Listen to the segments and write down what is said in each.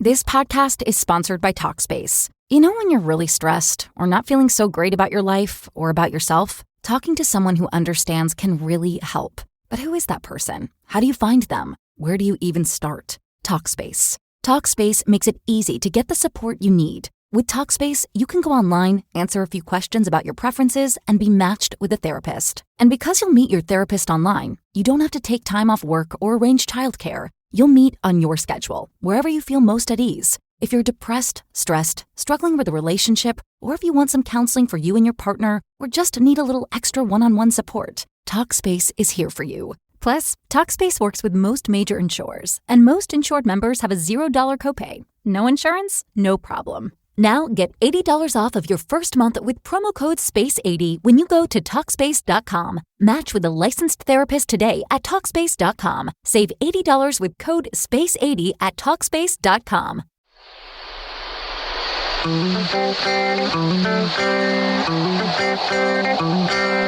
This podcast is sponsored by Talkspace. You know when you're really stressed or not feeling so great about your life or about yourself? Talking to someone who understands can really help. But who is that person? How do you find them? Where do you even start? Talkspace. Talkspace makes it easy to get the support you need. With Talkspace, you can go online, answer a few questions about your preferences, and be matched with a therapist. And because you'll meet your therapist online, you don't have to take time off work or arrange childcare. You'll meet on your schedule, wherever you feel most at ease. If you're depressed, stressed, struggling with a relationship, or if you want some counseling for you and your partner, or just need a little extra one-on-one support, Talkspace is here for you. Plus, Talkspace works with most major insurers, and most insured members have a $0 copay. No insurance? No problem. Now get $80 off of your first month with promo code SPACE80 when you go to Talkspace.com. Match with a licensed therapist today at Talkspace.com. Save $80 with code SPACE80 at Talkspace.com.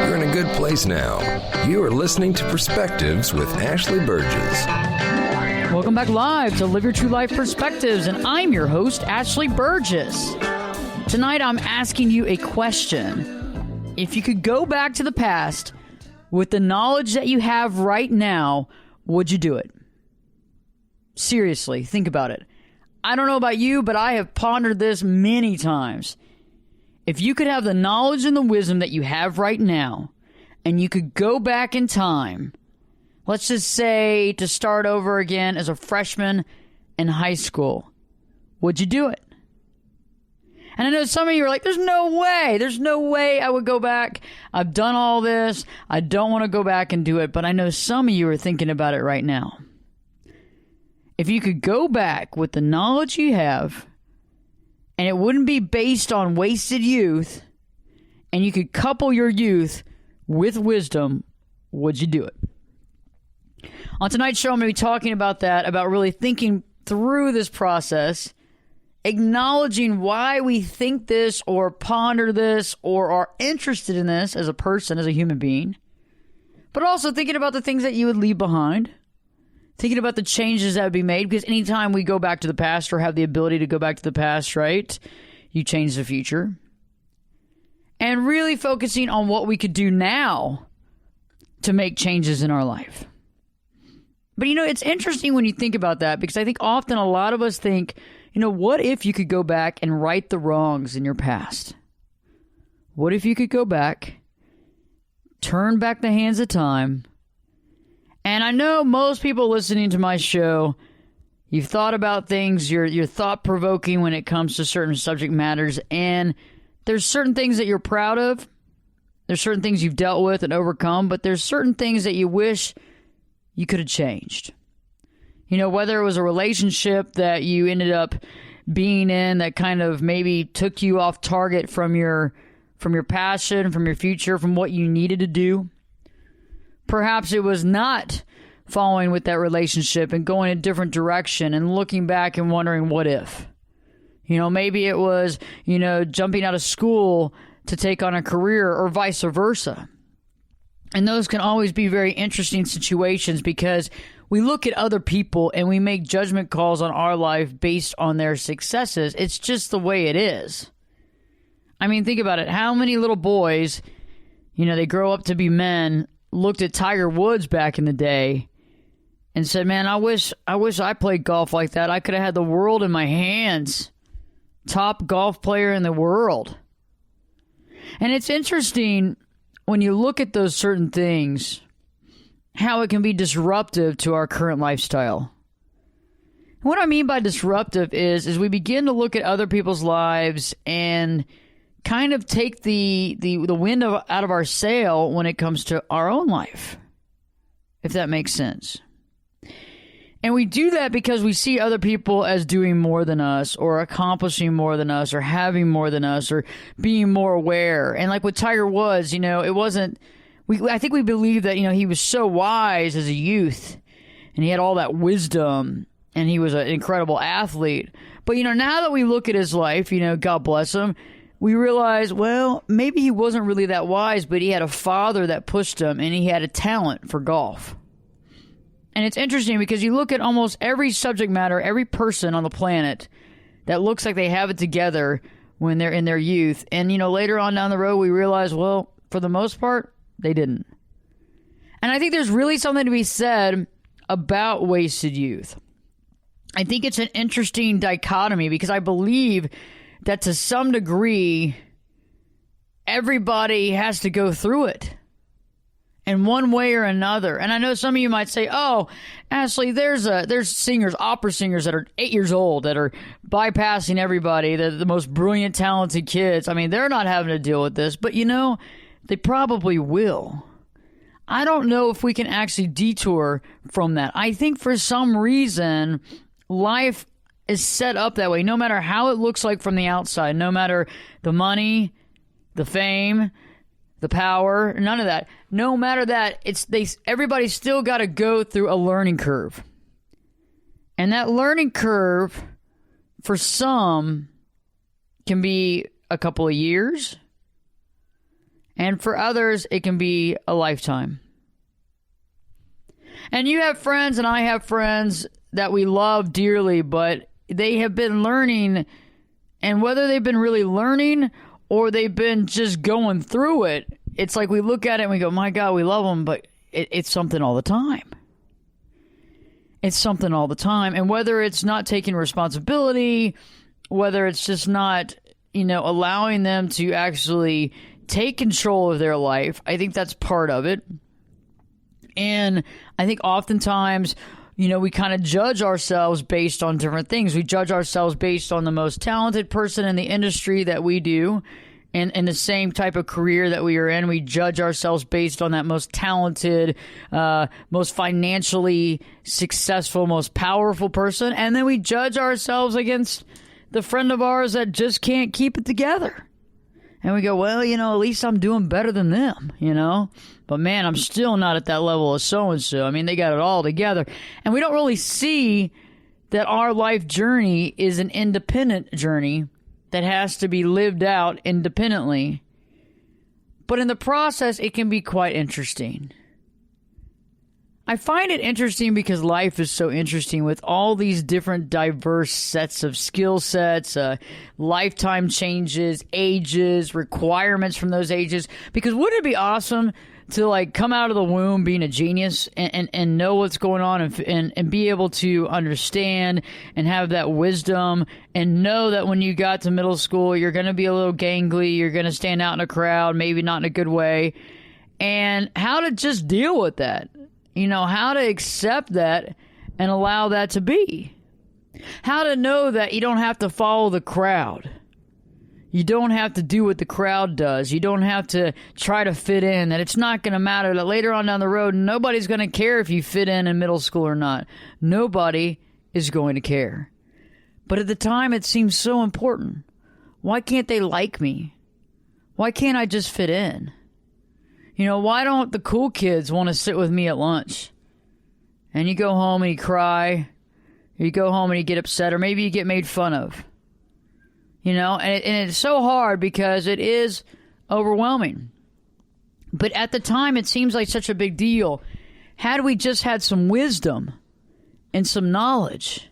You're in a good place now. You are listening to Perspectives with Ashley Berges. Welcome back live to Live Your True Life Perspectives, and I'm your host, Ashley Berges. Tonight, I'm asking you a question. If you could go back to the past with the knowledge that you have right now, would you do it? Seriously, think about it. I don't know about you, but I have pondered this many times. If you could have the knowledge and the wisdom that you have right now, and you could go back in time, let's just say to start over again as a freshman in high school, would you do it? And I know some of you are like, there's no way I would go back. I've done all this. I don't want to go back and do it. But I know some of you are thinking about it right now. If you could go back with the knowledge you have, and it wouldn't be based on wasted youth, and you could couple your youth with wisdom, would you do it? On tonight's show, I'm going to be talking about that, about really thinking through this process, acknowledging why we think this or ponder this or are interested in this as a person, as a human being, but also thinking about the things that you would leave behind, thinking about the changes that would be made, because anytime we go back to the past or have the ability to go back to the past, right, you change the future. And really focusing on what we could do now to make changes in our life. But, you know, it's interesting when you think about that, because I think often a lot of us think, you know, what if you could go back and right the wrongs in your past? What if you could go back, turn back the hands of time? And I know most people listening to my show, you've thought about things, you're thought-provoking when it comes to certain subject matters, and there's certain things that you're proud of. There's certain things you've dealt with and overcome, but there's certain things that you wish you could have changed. You know, whether it was a relationship that you ended up being in that kind of maybe took you off target from your passion, from your future, from what you needed to do. Perhaps it was not following with that relationship and going a different direction and looking back and wondering what if. You know, maybe it was, you know, jumping out of school to take on a career or vice versa. And those can always be very interesting situations because we look at other people and we make judgment calls on our life based on their successes. It's just the way it is. I mean, think about it. How many little boys, you know, they grow up to be men, looked at Tiger Woods back in the day and said, man, I wish I played golf like that. I could have had the world in my hands. Top golf player in the world. And it's interesting when you look at those certain things, how it can be disruptive to our current lifestyle. And what I mean by disruptive is we begin to look at other people's lives and kind of take the wind out of our sail when it comes to our own life, if that makes sense. And we do that because we see other people as doing more than us or accomplishing more than us or having more than us or being more aware. And like with Tiger Woods, you know, it wasn't, I think we believe that, you know, he was so wise as a youth and he had all that wisdom and he was an incredible athlete. But, you know, now that we look at his life, you know, God bless him, we realize, well, maybe he wasn't really that wise, but he had a father that pushed him and he had a talent for golf. And it's interesting because you look at almost every subject matter, every person on the planet that looks like they have it together when they're in their youth. And, later on down the road, we realize, well, for the most part, they didn't. And I think there's really something to be said about wasted youth. I think it's an interesting dichotomy because I believe that to some degree, everybody has to go through it in one way or another. And I know some of you might say, oh, Ashley, there's singers, opera singers that are 8 years old that are bypassing everybody. They're the most brilliant, talented kids. I mean, they're not having to deal with this, but they probably will. I don't know if we can actually detour from that. I think for some reason, life is set up that way, no matter how it looks like from the outside, no matter the money, the fame, the power, none of that. No matter that, everybody's still got to go through a learning curve. And that learning curve, for some, can be a couple of years. And for others, it can be a lifetime. And you have friends, and I have friends that we love dearly, but they have been learning, and whether they've been really learning or they've been just going through it, it's like we look at it and we go, my God, we love them, but it's something all the time. It's something all the time. And whether it's not taking responsibility, whether it's just not, allowing them to actually take control of their life, I think that's part of it. And I think oftentimes, we kind of judge ourselves based on different things. We judge ourselves based on the most talented person in the industry that we do, and in the same type of career that we are in. We judge ourselves based on that most talented, most financially successful, most powerful person. And then we judge ourselves against the friend of ours that just can't keep it together. And we go, well, at least I'm doing better than them, But man, I'm still not at that level of so-and-so. I mean, they got it all together. And we don't really see that our life journey is an independent journey that has to be lived out independently. But in the process, it can be quite interesting. I find it interesting because life is so interesting with all these different diverse sets of skill sets, lifetime changes, ages, requirements from those ages. Because wouldn't it be awesome to come out of the womb being a genius and know what's going on and be able to understand and have that wisdom and know that when you got to middle school, you're going to be a little gangly, you're going to stand out in a crowd, maybe not in a good way, and how to just deal with that. How to accept that and allow that to be. How to know that you don't have to follow the crowd. You don't have to do what the crowd does. You don't have to try to fit in. That it's not going to matter. That later on down the road, nobody's going to care if you fit in middle school or not. Nobody is going to care. But at the time, it seems so important. Why can't they like me? Why can't I just fit in? Why don't the cool kids want to sit with me at lunch? And you go home and you cry. Or you go home and you get upset. Or maybe you get made fun of. And it's so hard because it is overwhelming. But at the time, it seems like such a big deal. Had we just had some wisdom and some knowledge,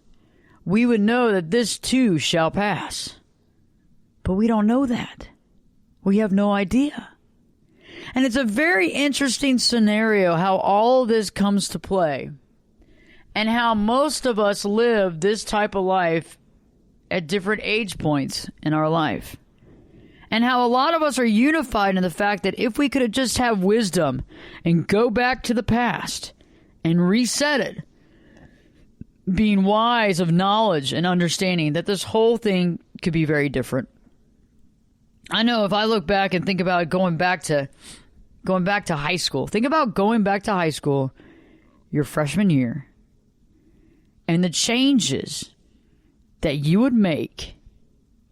we would know that this too shall pass. But we don't know that. We have no idea. And it's a very interesting scenario how all of this comes to play and how most of us live this type of life at different age points in our life. And how a lot of us are unified in the fact that if we could have just have wisdom and go back to the past and reset it, being wise of knowledge and understanding that this whole thing could be very different. I know if I look back and think about going back to high school. Think about going back to high school your freshman year and the changes that you would make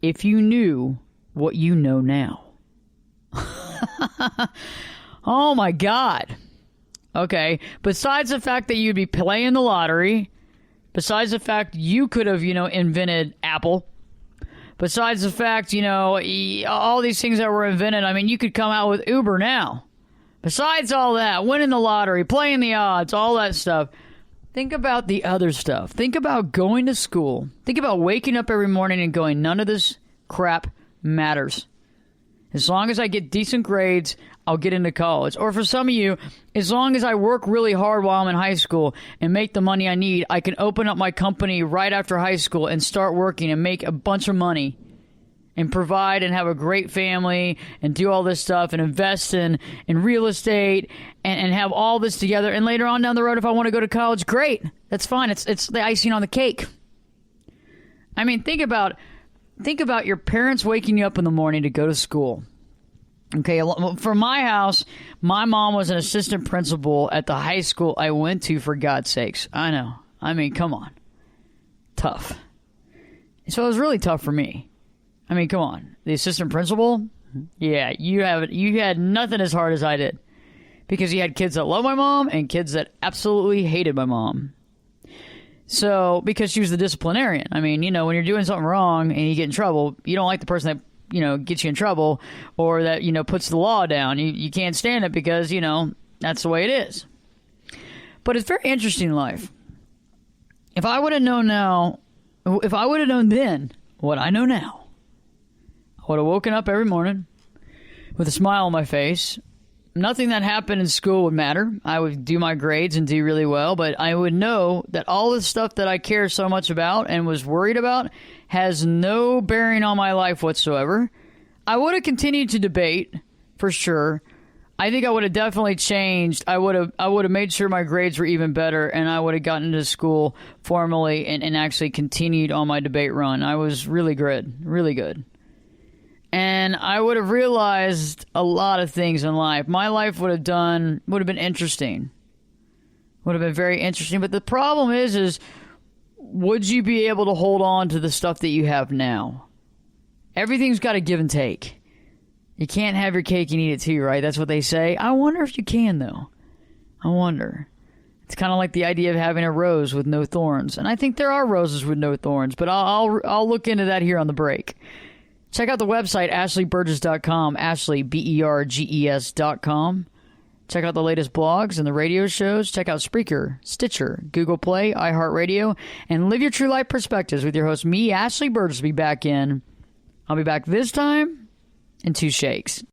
if you knew what you know now. Oh my God. Okay. Besides the fact that you'd be playing the lottery, besides the fact you could have, invented Apple, besides the fact, all these things that were invented, I mean, you could come out with Uber now. Besides all that, winning the lottery, playing the odds, all that stuff, Think about the other stuff. Think about going to school. Think about waking up every morning and going, none of this crap matters. As long as I get decent grades, I'll get into college. Or for some of you, as long as I work really hard while I'm in high school and make the money I need, I can open up my company right after high school and start working and make a bunch of money and provide and have a great family and do all this stuff and invest in real estate and have all this together. And later on down the road, if I want to go to college, great. That's fine. It's the icing on the cake. I mean, think about your parents waking you up in the morning to go to school. Okay, for my house, my mom was an assistant principal at the high school I went to, for God's sakes. I know. I mean, come on. Tough. So it was really tough for me. I mean, come on. The assistant principal? Yeah, you had nothing as hard as I did. Because you had kids that love my mom and kids that absolutely hated my mom. So, because she was the disciplinarian. I mean, when you're doing something wrong and you get in trouble, you don't like the person that gets you in trouble or that, puts the law down. You can't stand it because, that's the way it is. But it's very interesting in life. If I would have known then what I know now, I would have woken up every morning with a smile on my face. Nothing that happened in school would matter. I would do my grades and do really well, but I would know that all the stuff that I care so much about and was worried about has no bearing on my life whatsoever. I would have continued to debate, for sure. I think I would have definitely changed. I would have made sure my grades were even better, and I would have gotten into school formally and actually continued on my debate run. I was really good, really good. And I would have realized a lot of things in life. My life would have been interesting. Would have been very interesting. But the problem is would you be able to hold on to the stuff that you have now? Everything's got to give and take. You can't have your cake and eat it too, right? That's what they say. I wonder if you can, though. I wonder. It's kind of like the idea of having a rose with no thorns. And I think there are roses with no thorns. But I'll look into that here on the break. Check out the website, ashleyberges.com, Ashley, BERGES.com. Check out the latest blogs and the radio shows. Check out Spreaker, Stitcher, Google Play, iHeartRadio, and Live Your True Life Perspectives with your host, me, Ashley Berges, I'll be back this time in 2 shakes.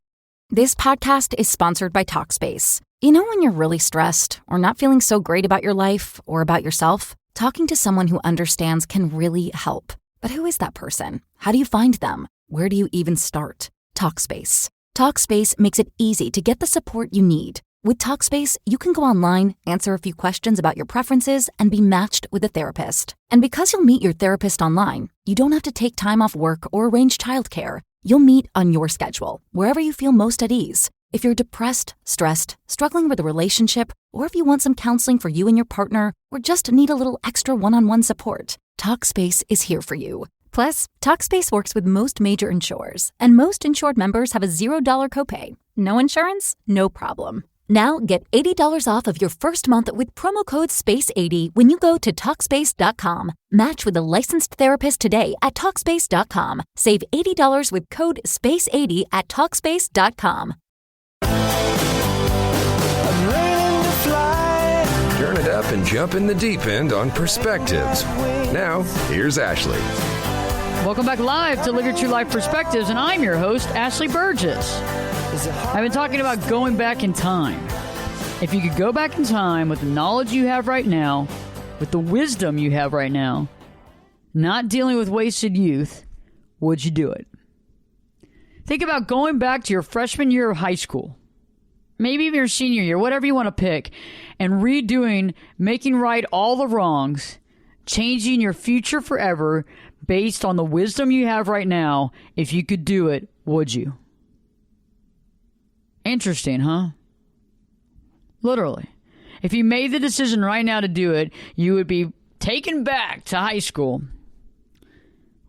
This podcast is sponsored by Talkspace. When you're really stressed or not feeling so great about your life or about yourself, talking to someone who understands can really help. But who is that person? How do you find them? Where do you even start? Talkspace. Talkspace makes it easy to get the support you need. With Talkspace, you can go online, answer a few questions about your preferences, and be matched with a therapist. And because you'll meet your therapist online, you don't have to take time off work or arrange childcare. You'll meet on your schedule, wherever you feel most at ease. If you're depressed, stressed, struggling with a relationship, or if you want some counseling for you and your partner, or just need a little extra one-on-one support, Talkspace is here for you. Plus, Talkspace works with most major insurers, and most insured members have a $0 copay. No insurance? No problem. Now get $80 off of your first month with promo code SPACE80 when you go to Talkspace.com. Match with a licensed therapist today at Talkspace.com. Save $80 with code SPACE80 at Talkspace.com. Turn it up and jump in the deep end on Perspectives. Now, here's Ashley. Welcome back live to Live Your True Life Perspectives, and I'm your host, Ashley Berges. I've been talking about going back in time. If you could go back in time with the knowledge you have right now, with the wisdom you have right now, not dealing with wasted youth, would you do it? Think about going back to your freshman year of high school, maybe even your senior year, whatever you want to pick, and making right all the wrongs, changing your future forever based on the wisdom you have right now. If you could do it, would you? Interesting, huh? Literally. If you made the decision right now to do it, you would be taken back to high school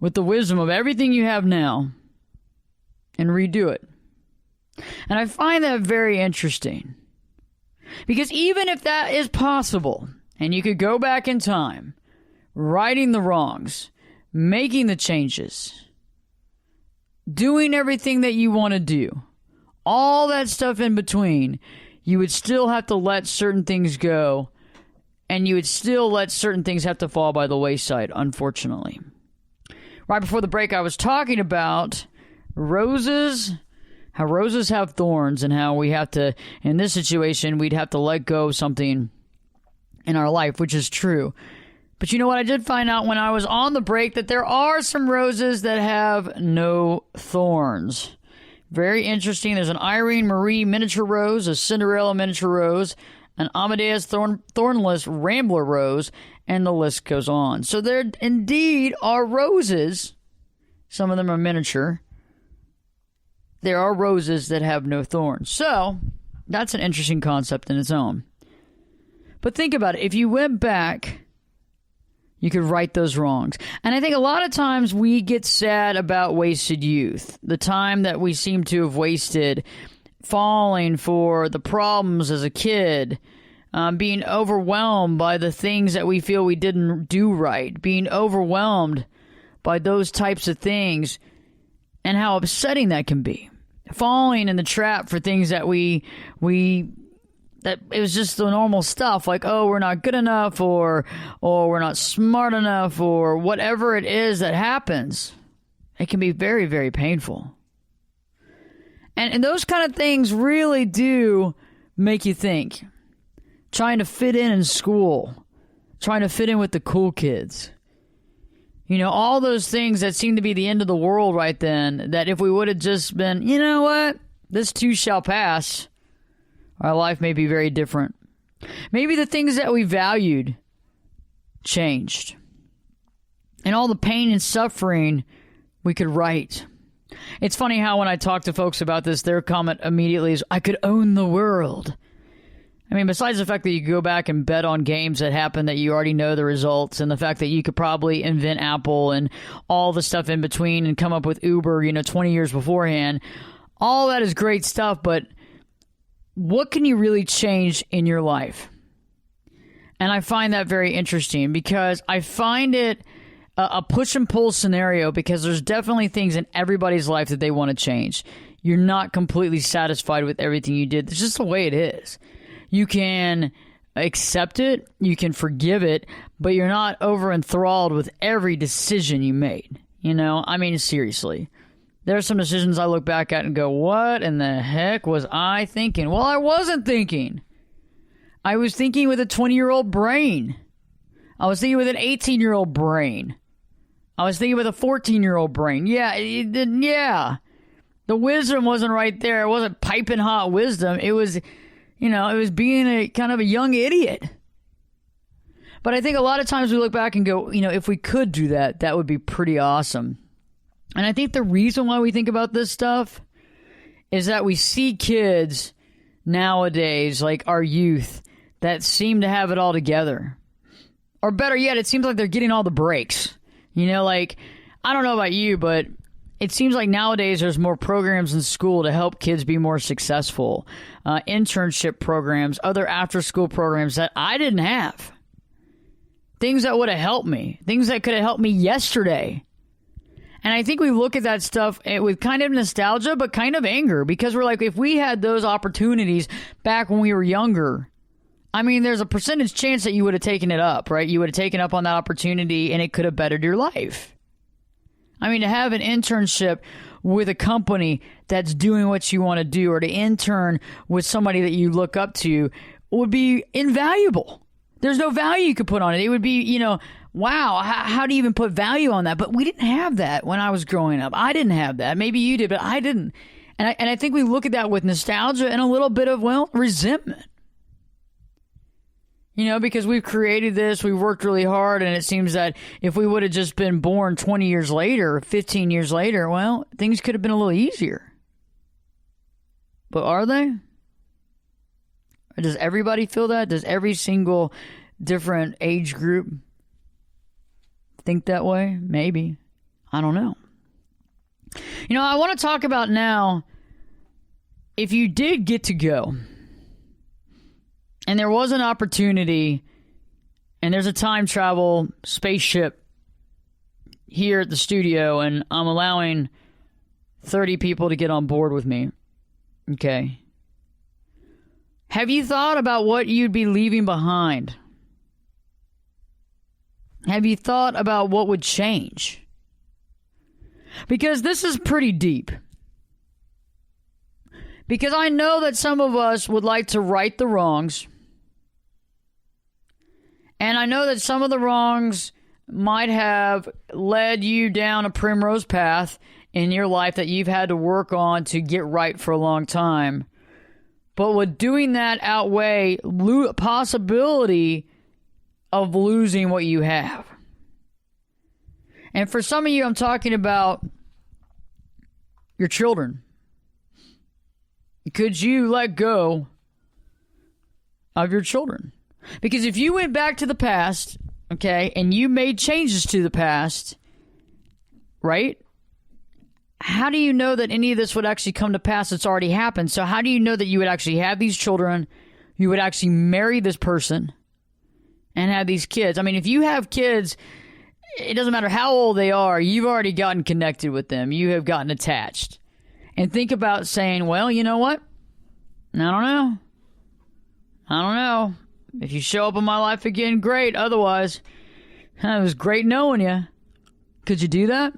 with the wisdom of everything you have now and redo it. And I find that very interesting. Because even if that is possible, and you could go back in time, righting the wrongs, making the changes, doing everything that you want to do, all that stuff in between, you would still have to let certain things go and you would still let certain things have to fall by the wayside, unfortunately. Right before the break, I was talking about roses, how roses have thorns, and how we have to, in this situation, we'd have to let go of something in our life, which is true. But you know what? I did find out when I was on the break that there are some roses that have no thorns. Very interesting. There's an Irene Marie miniature rose, a Cinderella miniature rose, an Amadeus thornless rambler rose, and the list goes on. So there indeed are roses. Some of them are miniature. There are roses that have no thorns. So that's an interesting concept in its own. But think about it. If you went back, you could right those wrongs. And I think a lot of times we get sad about wasted youth, the time that we seem to have wasted falling for the problems as a kid, being overwhelmed by the things that we feel we didn't do right, being overwhelmed by those types of things, and how upsetting that can be. Falling in the trap for things that that it was just the normal stuff, like, oh, we're not good enough, or we're not smart enough, or whatever it is that happens. It can be very, very painful. And those kind of things really do make you think. Trying to fit in school. Trying to fit in with the cool kids. You know, all those things that seem to be the end of the world right then, that if we would have just been, you know what, this too shall pass, our life may be very different. Maybe the things that we valued changed. And all the pain and suffering we could right. It's funny how when I talk to folks about this, their comment immediately is, I could own the world. I mean, besides the fact that you could go back and bet on games that happen that you already know the results, and the fact that you could probably invent Apple and all the stuff in between and come up with Uber, 20 years beforehand, all that is great stuff, but what can you really change in your life? And I find that very interesting because I find it a push and pull scenario, because there's definitely things in everybody's life that they want to change. You're not completely satisfied with everything you did. It's just the way it is. You can accept it, you can forgive it, but you're not over enthralled with every decision you made. I mean, seriously. There are some decisions I look back at and go, what in the heck was I thinking? Well, I wasn't thinking. I was thinking with a 20-year-old brain. I was thinking with an 18-year-old brain. I was thinking with a 14-year-old brain. Yeah. The wisdom wasn't right there. It wasn't piping hot wisdom. It was, it was being a kind of a young idiot. But I think a lot of times we look back and go, if we could do that, that would be pretty awesome. And I think the reason why we think about this stuff is that we see kids nowadays, like our youth, that seem to have it all together. Or better yet, it seems like they're getting all the breaks. Like, I don't know about you, but it seems like nowadays there's more programs in school to help kids be more successful. Internship programs, other after-school programs that I didn't have. Things that would have helped me. Things that could have helped me yesterday. And I think we look at that stuff with kind of nostalgia, but kind of anger, because we're like, if we had those opportunities back when we were younger, I mean, there's a percentage chance that you would have taken it up, right? You would have taken up on that opportunity and it could have bettered your life. I mean, to have an internship with a company that's doing what you want to do, or to intern with somebody that you look up to, would be invaluable. There's no value you could put on it. It would be, wow, how do you even put value on that? But we didn't have that when I was growing up. I didn't have that. Maybe you did, but I didn't. And I think we look at that with nostalgia and a little bit of, resentment. Because we've created this, we've worked really hard, and it seems that if we would have just been born 20 years later, 15 years later, well, things could have been a little easier. But are they? Or does everybody feel that? Does every single different age group think that way? Maybe. I don't know. I want to talk about now, if you did get to go, and there was an opportunity, and there's a time travel spaceship here at the studio, and I'm allowing 30 people to get on board with me. Okay. Have you thought about what you'd be leaving behind? Have you thought about what would change? Because this is pretty deep. Because I know that some of us would like to right the wrongs. And I know that some of the wrongs might have led you down a primrose path in your life that you've had to work on to get right for a long time. But would doing that outweigh possibility of losing what you have? And for some of you, I'm talking about your children. Could you let go of your children? Because if you went back to the past, okay, and you made changes to the past, right? How do you know that any of this would actually come to pass? It's already happened. So how do you know that you would actually have these children, you would actually marry this person, and have these kids? I mean, if you have kids, it doesn't matter how old they are, you've already gotten connected with them. You have gotten attached. And think about saying, well, you know what? I don't know. If you show up in my life again, great. Otherwise, it was great knowing you. Could you do that?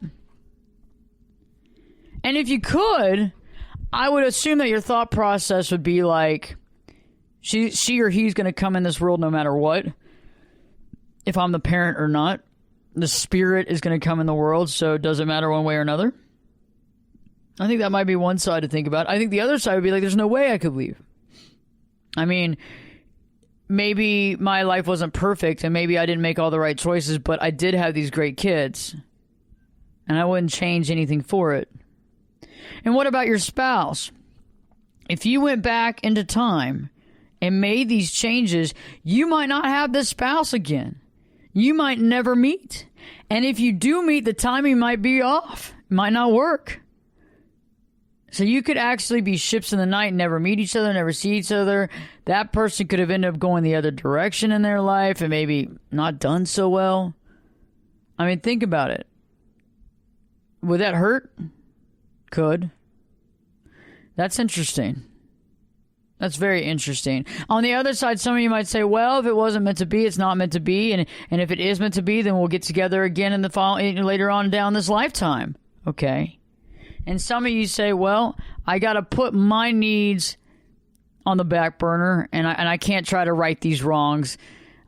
And if you could, I would assume that your thought process would be like, she or he's going to come in this world no matter what. If I'm the parent or not. The spirit is going to come in the world, so it doesn't matter one way or another. I think that might be one side to think about. I think the other side would be like, there's no way I could leave. I mean, maybe my life wasn't perfect and maybe I didn't make all the right choices, but I did have these great kids. And I wouldn't change anything for it. And what about your spouse? If you went back into time and made these changes, you might not have this spouse again. You might never meet. And if you do meet, the timing might be off. It might not work. So you could actually be ships in the night and never meet each other, never see each other. That person could have ended up going the other direction in their life and maybe not done so well. I mean, think about it. Would that hurt? Could. That's interesting. That's very interesting. On the other side, some of you might say, well, if it wasn't meant to be, it's not meant to be. And if it is meant to be, then we'll get together again in the later on down this lifetime. Okay. And some of you say, well, I got to put my needs on the back burner and I can't try to right these wrongs.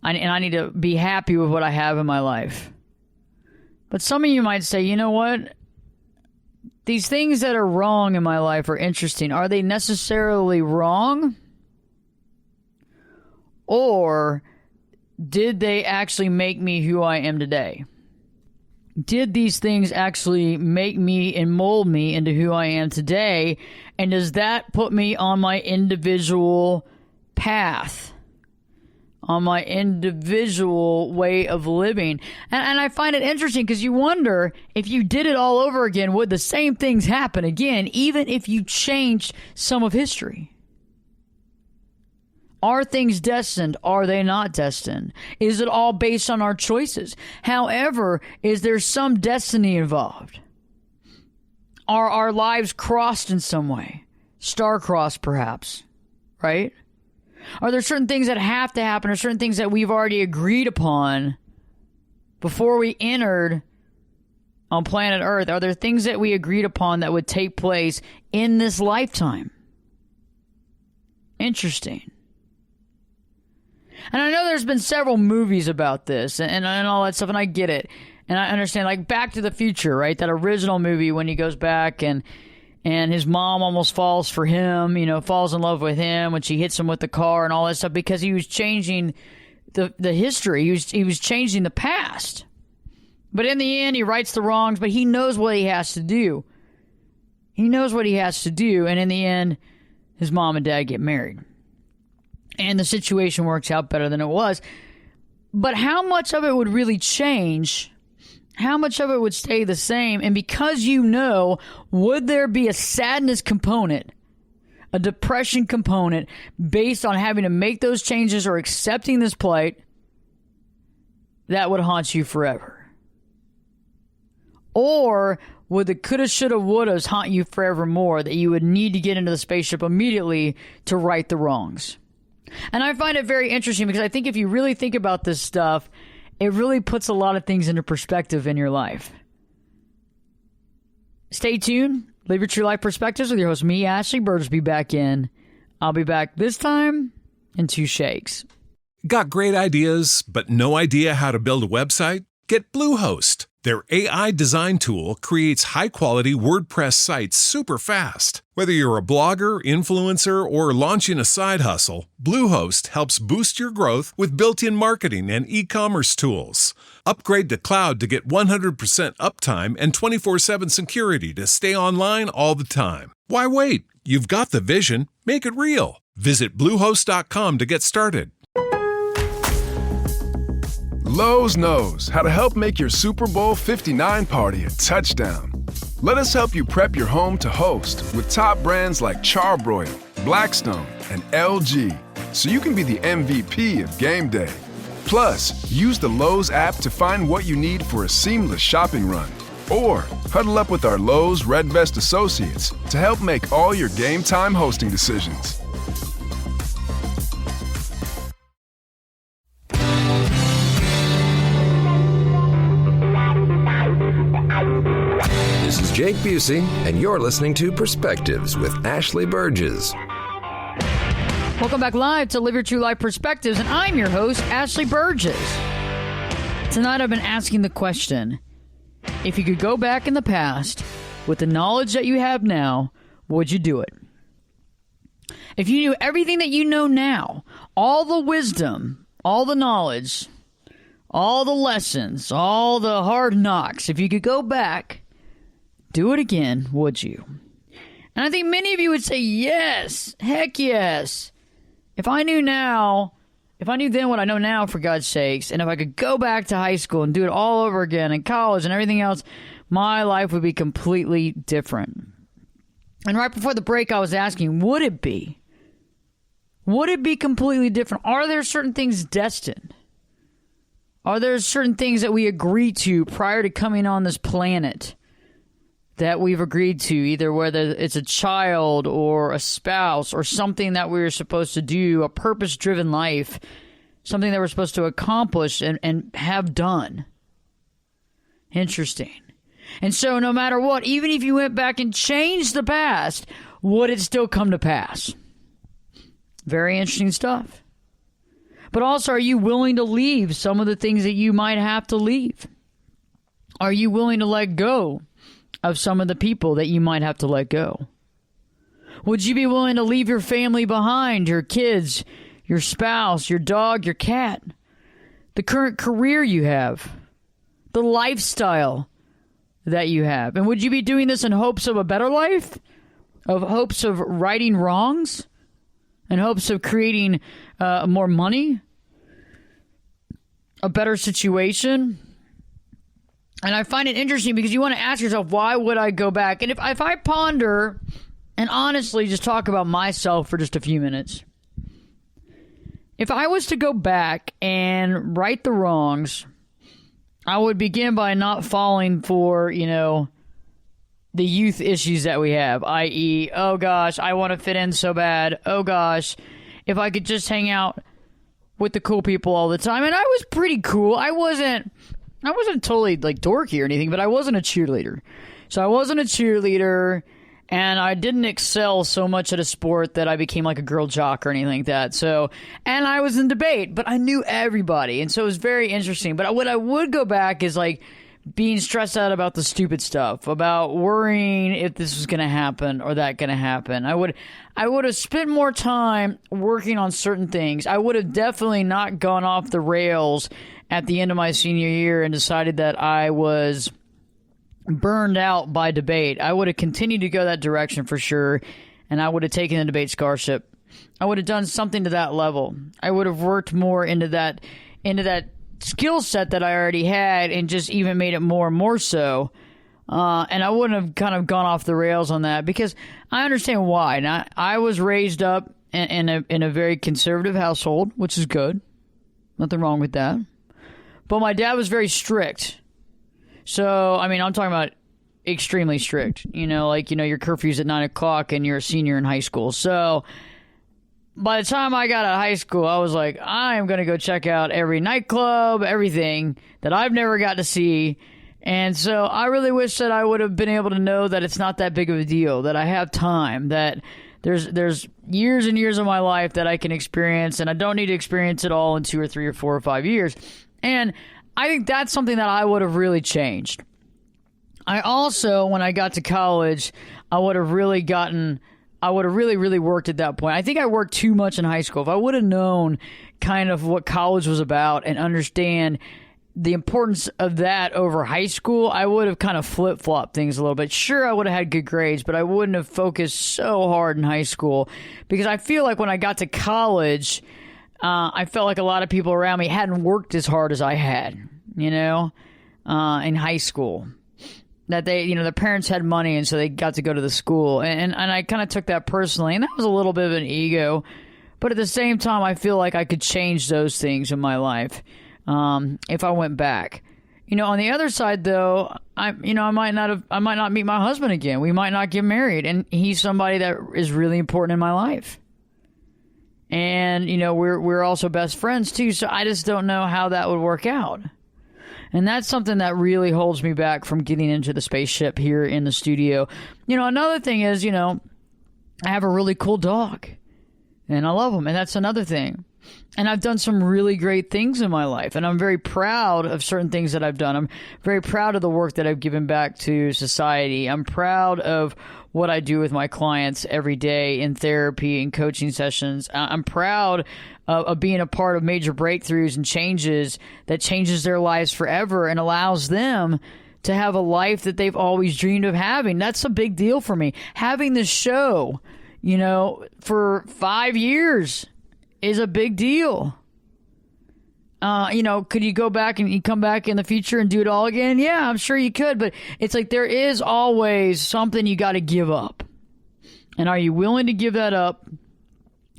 And I need to be happy with what I have in my life. But some of you might say, you know what? These things that are wrong in my life are interesting. Are they necessarily wrong? Or did they actually make me who I am today? Did these things actually make me and mold me into who I am today? And does that put me on my individual path? On my individual way of living? And I find it interesting because you wonder, if you did it all over again, would the same things happen again, even if you changed some of history? Are things destined? Are they not destined? Is it all based on our choices? However, is there some destiny involved? Are our lives crossed in some way? Star-crossed, perhaps, right? Are there certain things that have to happen or certain things that we've already agreed upon before we entered on planet Earth? Are there things that we agreed upon that would take place in this lifetime? Interesting. And I know there's been several movies about this and all that stuff, and I get it. And I understand, like Back to the Future, right? That original movie when he goes back and his mom almost falls for him, falls in love with him when she hits him with the car and all that stuff because he was changing the history. He was changing the past. But in the end, he rights the wrongs, but he knows what he has to do. He knows what he has to do, and in the end, his mom and dad get married. And the situation works out better than it was. But how much of it would really change? How much of it would stay the same? And because would there be a sadness component, a depression component, based on having to make those changes or accepting this plight that would haunt you forever? Or would the coulda, shoulda, wouldas haunt you forevermore, that you would need to get into the spaceship immediately to right the wrongs? And I find it very interesting because I think if you really think about this stuff, it really puts a lot of things into perspective in your life. Stay tuned. Live Your True Life Perspectives with your host, me, Ashley Berges, be back in. I'll be back this time in 2 shakes. Got great ideas, but no idea how to build a website? Get Bluehost. Their AI design tool creates high-quality WordPress sites super fast. Whether you're a blogger, influencer, or launching a side hustle, Bluehost helps boost your growth with built-in marketing and e-commerce tools. Upgrade to cloud to get 100% uptime and 24/7 security to stay online all the time. Why wait? You've got the vision. Make it real. Visit Bluehost.com to get started. Lowe's knows how to help make your Super Bowl 59 party a touchdown. Let us help you prep your home to host with top brands like Charbroil, Blackstone, and LG, so you can be the MVP of game day. Plus, use the Lowe's app to find what you need for a seamless shopping run. Or huddle up with our Lowe's Red Vest associates to help make all your game time hosting decisions. This is Jake Busey, and you're listening to Perspectives with Ashley Berges. Welcome back live to Live Your True Life Perspectives, and I'm your host, Ashley Berges. Tonight I've been asking the question, if you could go back in the past with the knowledge that you have now, would you do it? If you knew everything that you know now, all the wisdom, all the knowledge, all the lessons, all the hard knocks, if you could go back, do it again, would you? And I think many of you would say yes, heck yes. If I knew then what I know now, for God's sakes, and if I could go back to high school and do it all over again, and college and everything else, my life would be completely different. And right before the break, I was asking, would it be? Would it be completely different? Are there certain things destined? Are there certain things that we agree to prior to coming on this planet that we've agreed to, either whether it's a child or a spouse or something that we're supposed to do, a purpose-driven life, something that we're supposed to accomplish and have done? Interesting. And so no matter what, even if you went back and changed the past, would it still come to pass? Very interesting stuff. But also, are you willing to leave some of the things that you might have to leave? Are you willing to let go of some of the people that you might have to let go? Would you be willing to leave your family behind, your kids, your spouse, your dog, your cat, the current career you have, the lifestyle that you have? And would you be doing this in hopes of a better life, of hopes of righting wrongs, in hopes of creating more money, a better situation? And I find it interesting because you want to ask yourself, why would I go back? And if I ponder and honestly just talk about myself for just a few minutes, if I was to go back and right the wrongs, I would begin by not falling for, the youth issues that we have, i.e., oh gosh, I want to fit in so bad. Oh gosh, if I could just hang out with the cool people all the time. And I was pretty cool. I wasn't totally like dorky or anything, but I wasn't a cheerleader. So I wasn't a cheerleader, and I didn't excel so much at a sport that I became like a girl jock or anything like that. So, and I was in debate, but I knew everybody. And so it was very interesting. But what I would go back is like being stressed out about the stupid stuff, about worrying if this was going to happen or that going to happen. I would have spent more time working on certain things. I would have definitely not gone off the rails at the end of my senior year and decided that I was burned out by debate. I would have continued to go that direction for sure, and I would have taken a debate scholarship. I would have done something to that level. I would have worked more into that skill set that I already had and just even made it more and more so. And I wouldn't have kind of gone off the rails on that because I understand why. Now, I was raised up in a very conservative household, which is good. Nothing wrong with that. But my dad was very strict. So, I mean, I'm talking about extremely strict. Your curfew's at 9 o'clock and you're a senior in high school. So by the time I got out of high school, I was like, I am going to go check out every nightclub, everything that I've never got to see. And so I really wish that I would have been able to know that it's not that big of a deal, that I have time, that there's years and years of my life that I can experience, and I don't need to experience it all in 2 or 3 or 4 or 5 years. And I think that's something that I would have really changed. I also, when I got to college, I would have really, really worked at that point. I think I worked too much in high school. If I would have known kind of what college was about and understand the importance of that over high school, I would have kind of flip-flopped things a little bit. Sure, I would have had good grades, but I wouldn't have focused so hard in high school, because I feel like when I got to college, I felt like a lot of people around me hadn't worked as hard as I had, in high school. That they, their parents had money, and so they got to go to the school. And I kind of took that personally, and that was a little bit of an ego. But at the same time, I feel like I could change those things in my life if I went back. On the other side, though, I might not meet my husband again. We might not get married, and he's somebody that is really important in my life. And we're also best friends too. So I just don't know how that would work out. And that's something that really holds me back from getting into the spaceship here in the studio. Another thing is, I have a really cool dog, and I love him, and that's another thing. And I've done some really great things in my life, and I'm very proud of certain things that I've done. I'm very proud of the work that I've given back to society. I'm proud of what I do with my clients every day in therapy and coaching sessions. I'm proud of being a part of major breakthroughs and changes that changes their lives forever and allows them to have a life that they've always dreamed of having. That's a big deal for me. Having this show, for 5 years is a big deal. Could you go back and you come back in the future and do it all again? Yeah, I'm sure you could, but it's like there is always something you got to give up. And are you willing to give that up?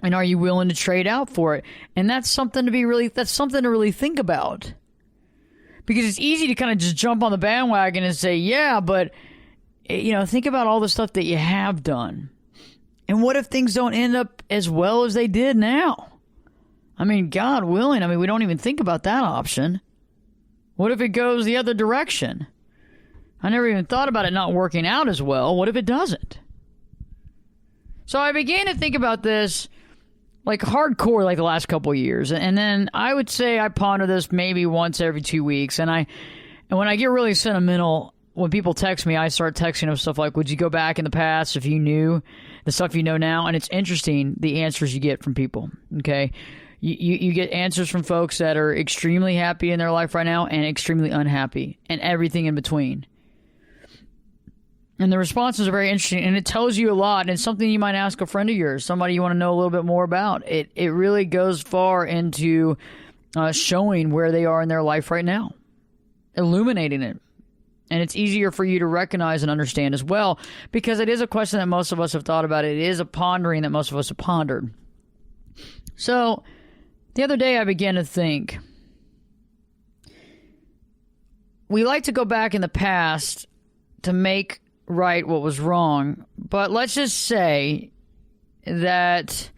And are you willing to trade out for it? And that's something to really think about. Because it's easy to kind of just jump on the bandwagon and say, yeah, but think about all the stuff that you have done. And what if things don't end up as well as they did now? I mean, God willing, we don't even think about that option. What if it goes the other direction? I never even thought about it not working out as well. What if it doesn't? So I began to think about this like hardcore like the last couple of years. And then I would say I ponder this maybe once every 2 weeks. And when I get really sentimental, when people text me, I start texting them stuff like, would you go back in the past if you knew the stuff you know now? And it's interesting, the answers you get from people, okay? You get answers from folks that are extremely happy in their life right now and extremely unhappy and everything in between. And the responses are very interesting, and it tells you a lot. And it's something you might ask a friend of yours, somebody you want to know a little bit more about. It really goes far into showing where they are in their life right now, illuminating it. And it's easier for you to recognize and understand as well, because it is a question that most of us have thought about. It is a pondering that most of us have pondered. So the other day I began to think, we like to go back in the past to make right what was wrong, but let's just say that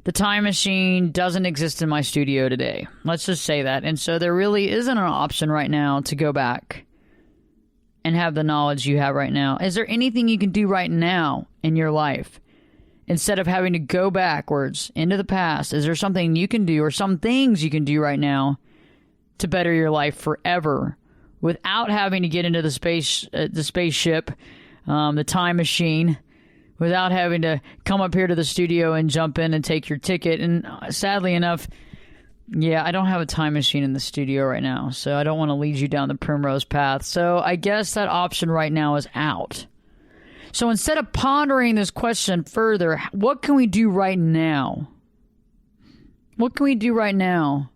the time machine doesn't exist in my studio today. Let's just say that. And so there really isn't an option right now to go back and have the knowledge you have right now. Is there anything you can do right now in your life instead of having to go backwards into the past? Is there something you can do or some things you can do right now to better your life forever without having to get into the spaceship, the time machine, without having to come up here to the studio and jump in and take your ticket? And sadly enough, yeah, I don't have a time machine in the studio right now, so I don't want to lead you down the primrose path. So I guess that option right now is out. So instead of pondering this question further, what can we do right now? What can we do right now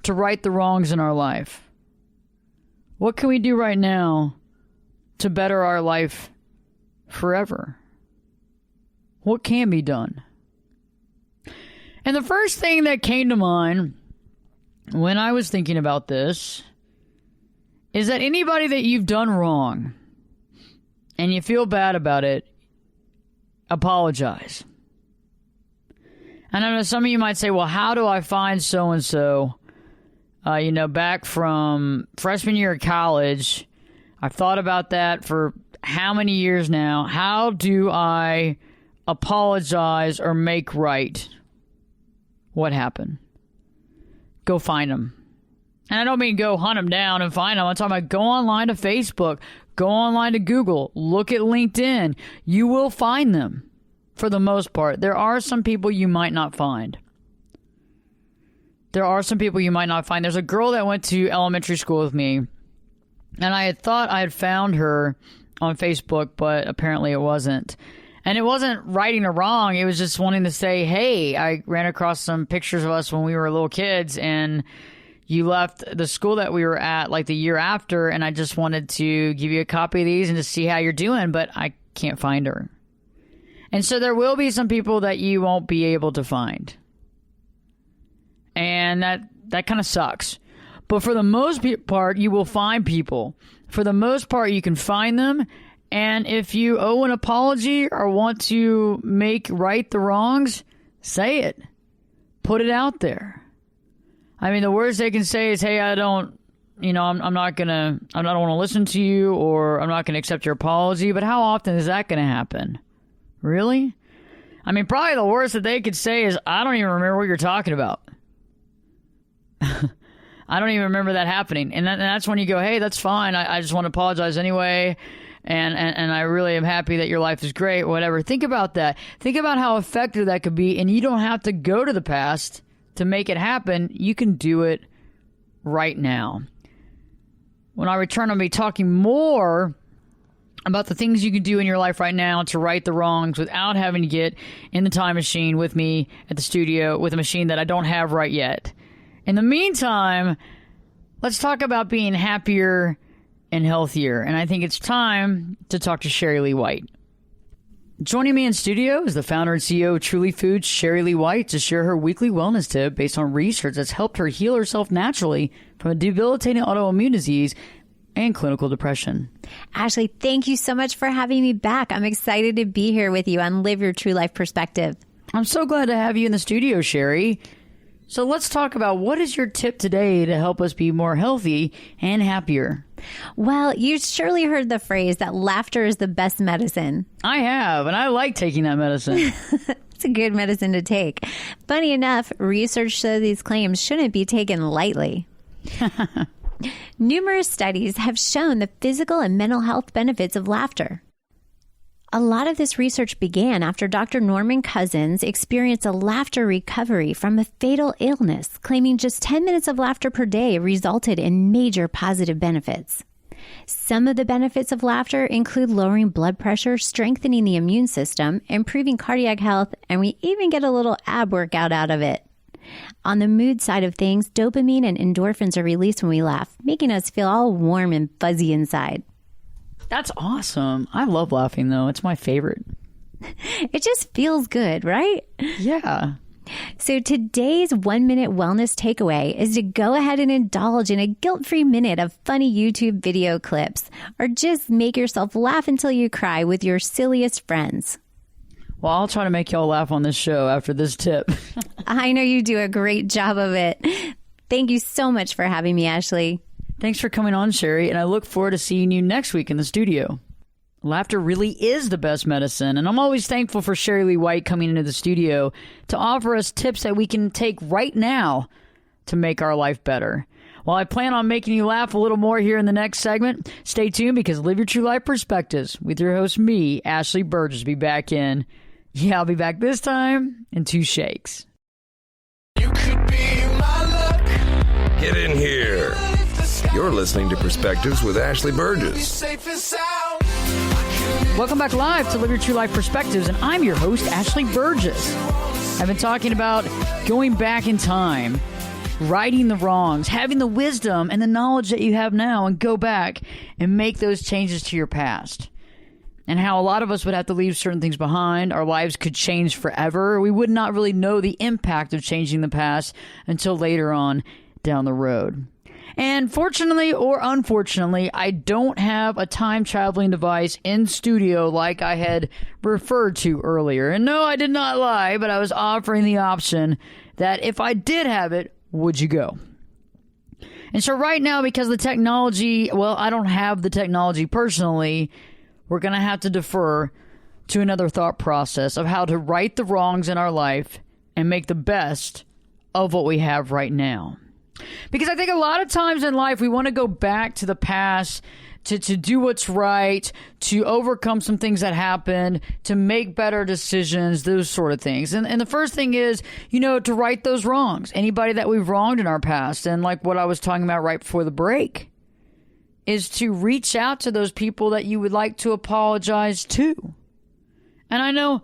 to right the wrongs in our life? What can we do right now to better our life forever? What can be done? And the first thing that came to mind when I was thinking about this is that anybody that you've done wrong and you feel bad about it, apologize. And I know some of you might say, well, how do I find so-and-so? Back from freshman year of college, I've thought about that for how many years now? How do I apologize or make right? What happened? Go find them. And I don't mean go hunt them down and find them. I'm talking about go online to Facebook, go online to Google, look at LinkedIn. You will find them for the most part. There are some people you might not find. There's a girl that went to elementary school with me, and I had thought I had found her on Facebook, but apparently it wasn't. And it wasn't righting or wrong. It was just wanting to say, hey, I ran across some pictures of us when we were little kids, and you left the school that we were at like the year after, and I just wanted to give you a copy of these and to see how you're doing, but I can't find her. And so there will be some people that you won't be able to find. And that kind of sucks. But for the most part, you will find people. For the most part, you can find them. And if you owe an apology or want to make right the wrongs, say it. Put it out there. I mean, the worst they can say is, hey, I'm not want to listen to you, or I'm not going to accept your apology. But how often is that going to happen? Really? I mean, probably the worst that they could say is, I don't even remember what you're talking about. I don't even remember that happening. And that's when you go, hey, that's fine. I just want to apologize anyway. And I really am happy that your life is great, whatever. Think about that. Think about how effective that could be. And you don't have to go to the past to make it happen. You can do it right now. When I return, I'll be talking more about the things you can do in your life right now to right the wrongs without having to get in the time machine with me at the studio with a machine that I don't have right yet. In the meantime, let's talk about being happier and healthier. And I think it's time to talk to Sherry Lee White. Joining me in studio is the founder and CEO of Truly Foods, Sherry Lee White, to share her weekly wellness tip based on research that's helped her heal herself naturally from a debilitating autoimmune disease and clinical depression. Ashley, thank you so much for having me back. I'm excited to be here with you on Live Your True Life Perspective. I'm so glad to have you in the studio, Sherry. So let's talk about what is your tip today to help us be more healthy and happier? Well, you surely heard the phrase that laughter is the best medicine. I have, and I like taking that medicine. It's a good medicine to take. Funny enough, research shows these claims shouldn't be taken lightly. Numerous studies have shown the physical and mental health benefits of laughter. A lot of this research began after Dr. Norman Cousins experienced a laughter recovery from a fatal illness, claiming just 10 minutes of laughter per day resulted in major positive benefits. Some of the benefits of laughter include lowering blood pressure, strengthening the immune system, improving cardiac health, and we even get a little ab workout out of it. On the mood side of things, dopamine and endorphins are released when we laugh, making us feel all warm and fuzzy inside. That's awesome. I love laughing, though. It's my favorite. It just feels good, right? Yeah. So today's 1-minute wellness takeaway is to go ahead and indulge in a guilt-free minute of funny YouTube video clips, or just make yourself laugh until you cry with your silliest friends. Well, I'll try to make y'all laugh on this show after this tip. I know you do a great job of it. Thank you so much for having me, Ashley. Thanks for coming on, Sherry, and I look forward to seeing you next week in the studio. Laughter really is the best medicine, and I'm always thankful for Sherry Lee White coming into the studio to offer us tips that we can take right now to make our life better. While I plan on making you laugh a little more here in the next segment, stay tuned because Live Your True Life Perspectives with your host, me, Ashley Berges, will be back in. Yeah, I'll be back this time in 2 shakes. You could be my luck. Get in here. You're listening to Perspectives with Ashley Berges. Welcome back live to Live Your True Life Perspectives, and I'm your host, Ashley Berges. I've been talking about going back in time, righting the wrongs, having the wisdom and the knowledge that you have now, and go back and make those changes to your past. And how a lot of us would have to leave certain things behind. Our lives could change forever. We would not really know the impact of changing the past until later on down the road. And fortunately or unfortunately, I don't have a time traveling device in studio like I had referred to earlier. And no, I did not lie, but I was offering the option that if I did have it, would you go? And so right now, because the technology, well, I don't have the technology personally, we're going to have to defer to another thought process of how to right the wrongs in our life and make the best of what we have right now. Because I think a lot of times in life, we want to go back to the past to do what's right, to overcome some things that happened, to make better decisions, those sort of things. And the first thing is, to right those wrongs. Anybody that we've wronged in our past, and like what I was talking about right before the break, is to reach out to those people that you would like to apologize to. And I know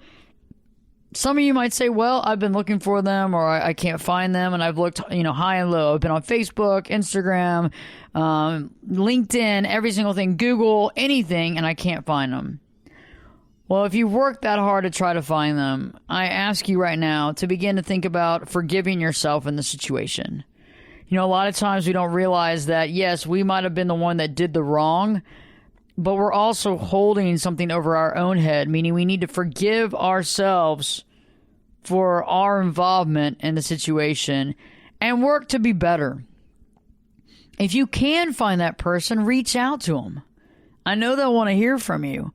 some of you might say, well, I've been looking for them, or I can't find them, and I've looked, high and low. I've been on Facebook, Instagram, LinkedIn, every single thing, Google, anything, and I can't find them. Well, if you've worked that hard to try to find them, I ask you right now to begin to think about forgiving yourself in the situation. A lot of times we don't realize that, yes, we might have been the one that did the wrong, but we're also holding something over our own head, meaning we need to forgive ourselves for our involvement in the situation and work to be better. If you can find that person, reach out to them. I know they'll want to hear from you.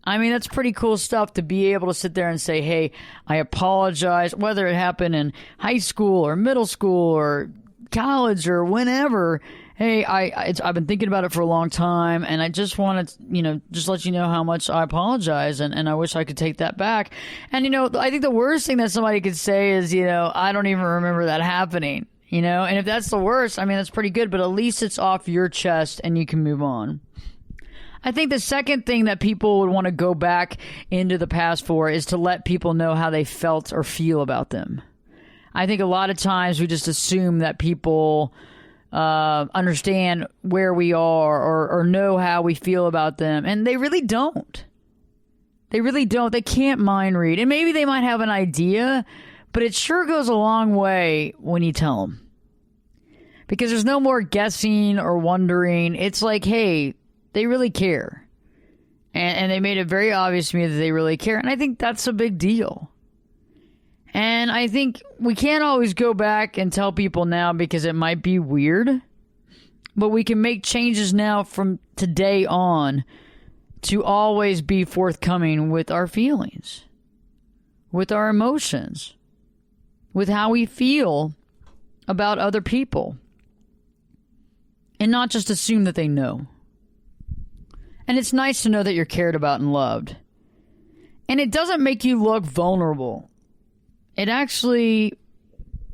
I mean, that's pretty cool stuff to be able to sit there and say, hey, I apologize, whether it happened in high school or middle school or college or whenever. Hey, I've been thinking about it for a long time, and I just want to, just let you know how much I apologize, and I wish I could take that back. And, I think the worst thing that somebody could say is, I don't even remember that happening, and if that's the worst, I mean, that's pretty good, but at least it's off your chest and you can move on. I think the second thing that people would want to go back into the past for is to let people know how they felt or feel about them. I think a lot of times we just assume that people understand where we are or know how we feel about them. And they really don't. They really don't. They can't mind read. And maybe they might have an idea, but it sure goes a long way when you tell them. Because there's no more guessing or wondering. It's like, hey, they really care. And they made it very obvious to me that they really care. And I think that's a big deal. And I think we can't always go back and tell people now because it might be weird, but we can make changes now from today on to always be forthcoming with our feelings, with our emotions, with how we feel about other people, and not just assume that they know. And it's nice to know that you're cared about and loved. And it doesn't make you look vulnerable. It actually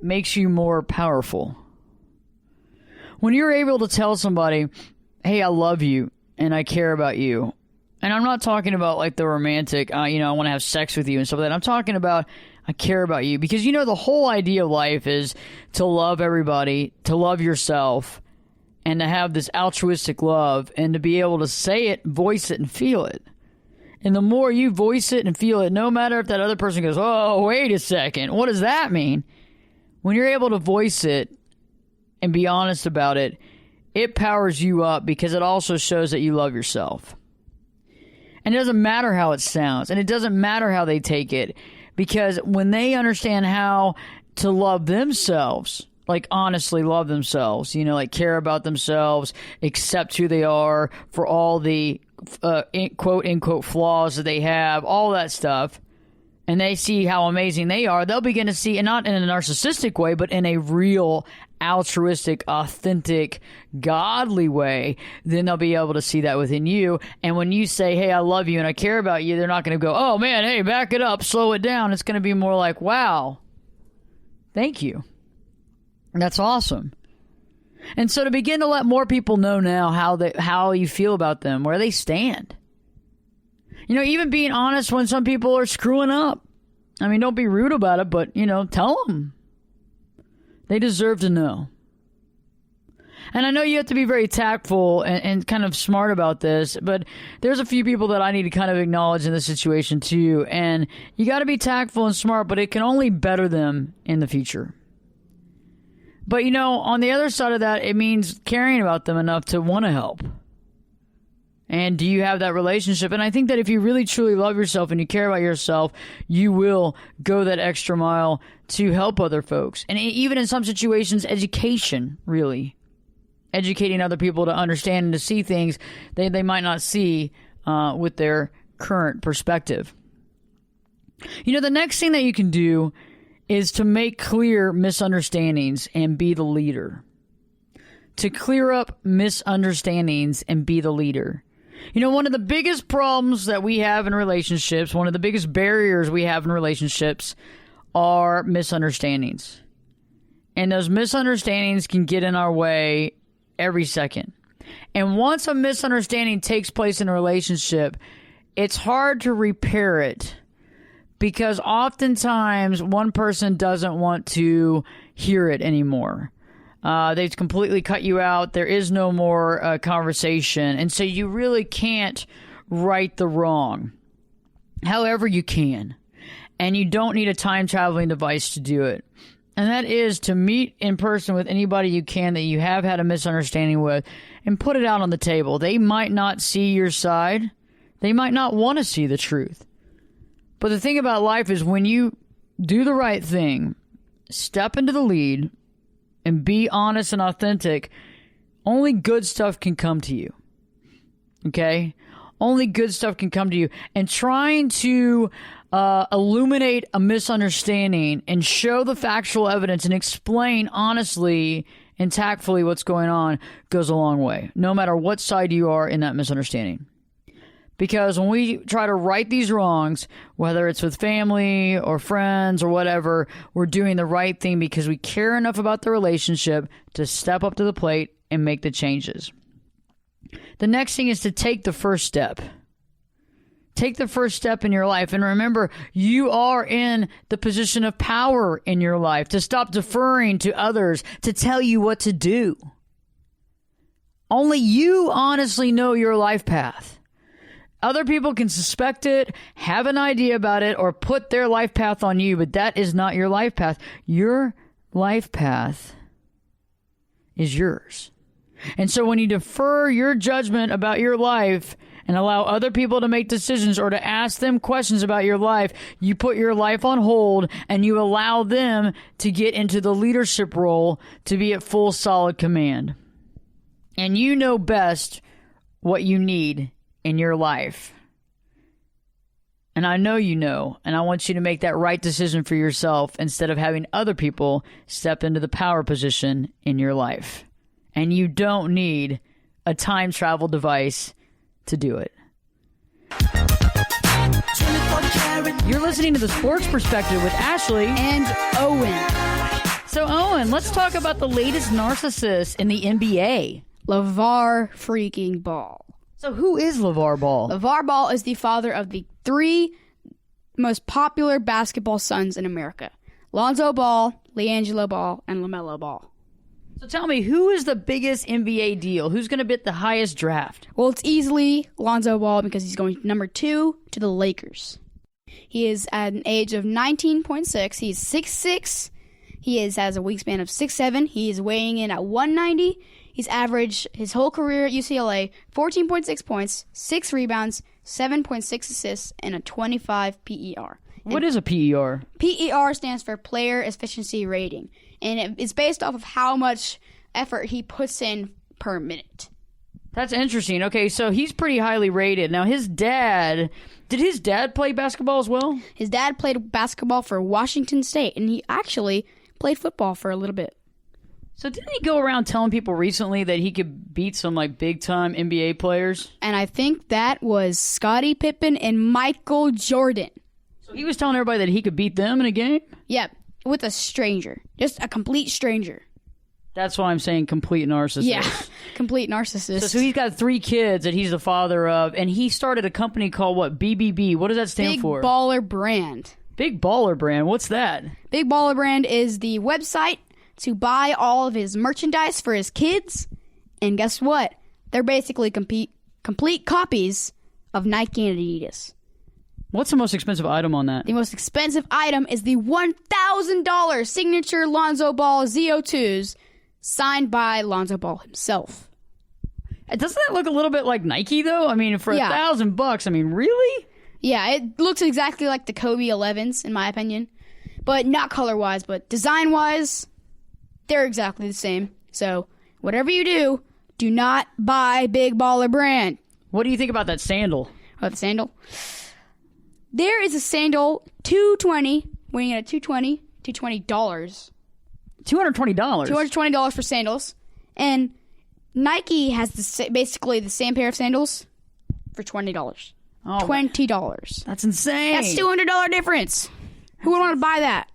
makes you more powerful. When you're able to tell somebody, hey, I love you and I care about you. And I'm not talking about like the romantic, I want to have sex with you and stuff like that. I'm talking about I care about you. Because, the whole idea of life is to love everybody, to love yourself, and to have this altruistic love and to be able to say it, voice it, and feel it. And the more you voice it and feel it, no matter if that other person goes, oh, wait a second, what does that mean? When you're able to voice it and be honest about it, it powers you up because it also shows that you love yourself. And it doesn't matter how it sounds, and it doesn't matter how they take it, because when they understand how to love themselves, like honestly love themselves, like care about themselves, accept who they are for all the quote unquote flaws that they have, all that stuff, and they see how amazing they are, they'll begin to see, and not in a narcissistic way, but in a real altruistic, authentic, godly way, then they'll be able to see that within you. And when you say, hey, I love you and I care about you, they're not going to go, oh man, hey, back it up, slow it down. It's going to be more like, wow, thank you. That's awesome. And so to begin to let more people know now how you feel about them, where they stand. Even being honest when some people are screwing up. I mean, don't be rude about it, but, tell them. They deserve to know. And I know you have to be very tactful and kind of smart about this, but there's a few people that I need to kind of acknowledge in this situation too. And you got to be tactful and smart, but it can only better them in the future. But, on the other side of that, it means caring about them enough to want to help. And do you have that relationship? And I think that if you really truly love yourself and you care about yourself, you will go that extra mile to help other folks. And even in some situations, education, really. Educating other people to understand and to see things they might not see with their current perspective. The next thing that you can do is to make clear misunderstandings and be the leader. To clear up misunderstandings and be the leader. One of the biggest problems that we have in relationships, one of the biggest barriers we have in relationships are misunderstandings. And those misunderstandings can get in our way every second. And once a misunderstanding takes place in a relationship, it's hard to repair it because oftentimes one person doesn't want to hear it anymore. They've completely cut you out. There is no more conversation. And so you really can't right the wrong. However you can. And you don't need a time-traveling device to do it. And that is to meet in person with anybody you can that you have had a misunderstanding with and put it out on the table. They might not see your side. They might not want to see the truth. But the thing about life is when you do the right thing, step into the lead, and be honest and authentic, only good stuff can come to you. Okay? Only good stuff can come to you. And trying to illuminate a misunderstanding and show the factual evidence and explain honestly and tactfully what's going on goes a long way, no matter what side you are in that misunderstanding. Because when we try to right these wrongs, whether it's with family or friends or whatever, we're doing the right thing because we care enough about the relationship to step up to the plate and make the changes. The next thing is to take the first step. Take the first step in your life. And remember, you are in the position of power in your life to stop deferring to others to tell you what to do. Only you honestly know your life path. Other people can suspect it, have an idea about it, or put their life path on you, but that is not your life path. Your life path is yours. And so when you defer your judgment about your life and allow other people to make decisions or to ask them questions about your life, you put your life on hold and you allow them to get into the leadership role to be at full solid command. And you know best what you need in your life. And I know you know, and I want you to make that right decision for yourself instead of having other people step into the power position in your life. And you don't need a time travel device to do it. You're listening to The Sports Perspective with Ashley and Owen. So Owen, let's talk about the latest narcissist in the NBA. LeVar freaking Ball. So who is LeVar Ball? LeVar Ball is the father of the 3 most popular basketball sons in America. Lonzo Ball, LiAngelo Ball, and LaMelo Ball. So tell me, who is the biggest NBA deal? Who's going to bid the highest draft? Well, it's easily Lonzo Ball because he's going number 2 to the Lakers. He is at an age of 19.6. He's 6'6". He has a wingspan of 6'7". He is weighing in at 190. He's averaged his whole career at UCLA 14.6 points, 6 rebounds, 7.6 assists, and a 25 PER. What is a PER? PER stands for Player Efficiency Rating, and it's based off of how much effort he puts in per minute. That's interesting. Okay, so he's pretty highly rated. Now, did his dad play basketball as well? His dad played basketball for Washington State, and he actually played football for a little bit. So didn't he go around telling people recently that he could beat some big-time NBA players? And I think that was Scottie Pippen and Michael Jordan. So he was telling everybody that he could beat them in a game? Yeah, with a stranger. Just a complete stranger. That's why I'm saying complete narcissist. Yeah, complete narcissist. So he's got 3 kids that he's the father of, and he started a company called what? BBB. What does that stand for? Big Baller Brand. Big Baller Brand. What's that? Big Baller Brand is the website to buy all of his merchandise for his kids. And guess what? They're basically complete copies of Nike and Adidas. What's the most expensive item on that? The most expensive item is the $1,000 signature Lonzo Ball ZO2s signed by Lonzo Ball himself. Doesn't that look a little bit like Nike, though? I mean, for $1,000, I mean, really? Yeah, it looks exactly like the Kobe 11s, in my opinion. But not color-wise, but design-wise, they're exactly the same. So, whatever you do not buy Big Baller brand. What do you think about that sandal? About the sandal? There is a sandal, $220, weighing at $220. $220? $220 for sandals. And Nike has basically the same pair of sandals for $20. Oh, $20. That's insane. That's $200 difference. Who would want to buy that?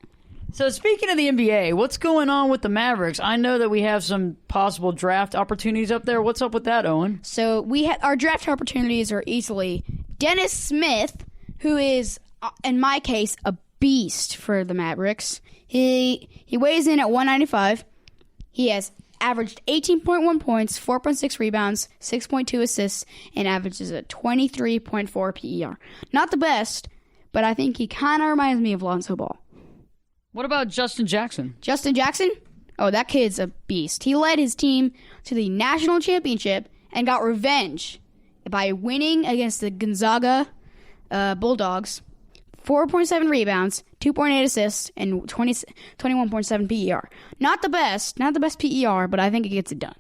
So speaking of the NBA, what's going on with the Mavericks? I know that we have some possible draft opportunities up there. What's up with that, Owen? So our draft opportunities are easily Dennis Smith, who is, in my case, a beast for the Mavericks. He weighs in at 195. He has averaged 18.1 points, 4.6 rebounds, 6.2 assists, and averages a 23.4 PER. Not the best, but I think he kind of reminds me of Lonzo Ball. What about Justin Jackson? Justin Jackson? Oh, that kid's a beast. He led his team to the national championship and got revenge by winning against the Gonzaga Bulldogs. 4.7 rebounds, 2.8 assists, and 21.7 PER. Not the best PER, but I think it gets it done.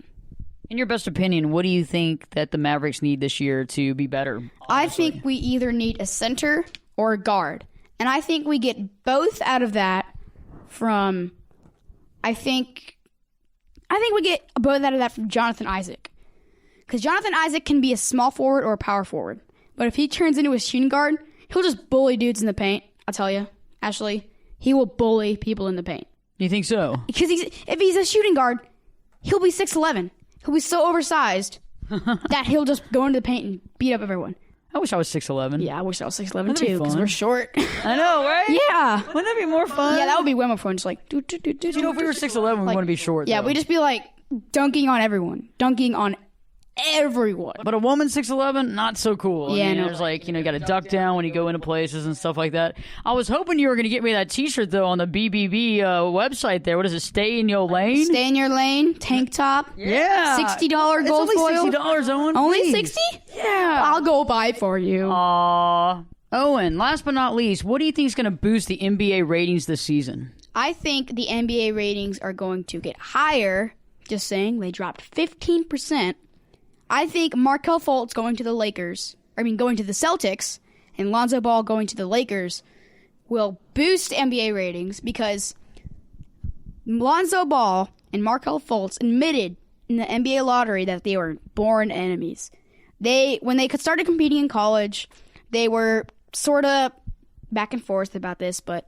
In your best opinion, what do you think that the Mavericks need this year to be better? Honestly? I think we either need a center or a guard. And I think we get both out of that from, I think we get both out of that from Jonathan Isaac. Because Jonathan Isaac can be a small forward or a power forward. But if he turns into a shooting guard, he'll just bully dudes in the paint. I'll tell you, Ashley, he will bully people in the paint. You think so? Because if he's a shooting guard, he'll be 6'11". He'll be so oversized that he'll just go into the paint and beat up everyone. I wish I was 6'11". Yeah, I wish I was 6'11" too, because we're short. I know, right? Yeah. Wouldn't that be more fun? Yeah, that would be way more fun. Just like, You know, if we were 6'11", we wouldn't be short, yeah, though. we'd just be like dunking on everyone. Dunking on everyone. But a woman 6'11", not so cool. Yeah, I mean, no. There's like, you got to duck down when you go into places and stuff like that. I was hoping you were going to get me that T-shirt, though, on the BBB website there. What is it, Stay in Your Lane? Stay in your lane, tank top. Yeah. $60 gold it's foil. only $60, Owen. Only please. 60? Yeah. I'll go buy it for you. Aw. Owen, last but not least, what do you think is going to boost the NBA ratings this season? I think the NBA ratings are going to get higher. Just saying, they dropped 15%. I think Markelle Fultz going to the Celtics, and Lonzo Ball going to the Lakers will boost NBA ratings because Lonzo Ball and Markelle Fultz admitted in the NBA lottery that they were born enemies. When they started competing in college, they were sort of back and forth about this, but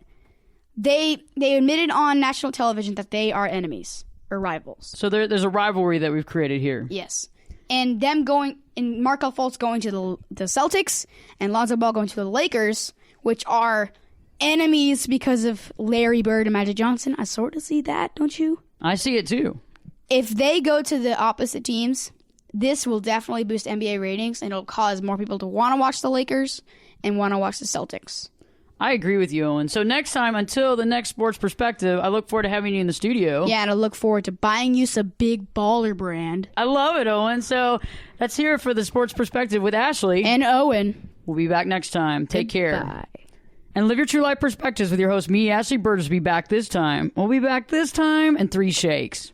they admitted on national television that they are enemies or rivals. So there's a rivalry that we've created here. Yes. And Markelle Fultz going to the Celtics and Lonzo Ball going to the Lakers, which are enemies because of Larry Bird and Magic Johnson. I sort of see that, don't you? I see it too. If they go to the opposite teams, this will definitely boost NBA ratings, and it'll cause more people to want to watch the Lakers and want to watch the Celtics. I agree with you, Owen. So next time, until the next Sports Perspective, I look forward to having you in the studio. Yeah, and I look forward to buying you some Big Baller brand. I love it, Owen. So that's here for the Sports Perspective with Ashley. And Owen. We'll be back next time. Take care. Bye. And live your true life perspectives with your host, me, Ashley Berges. Be back this time. We'll be back this time in 3 shakes.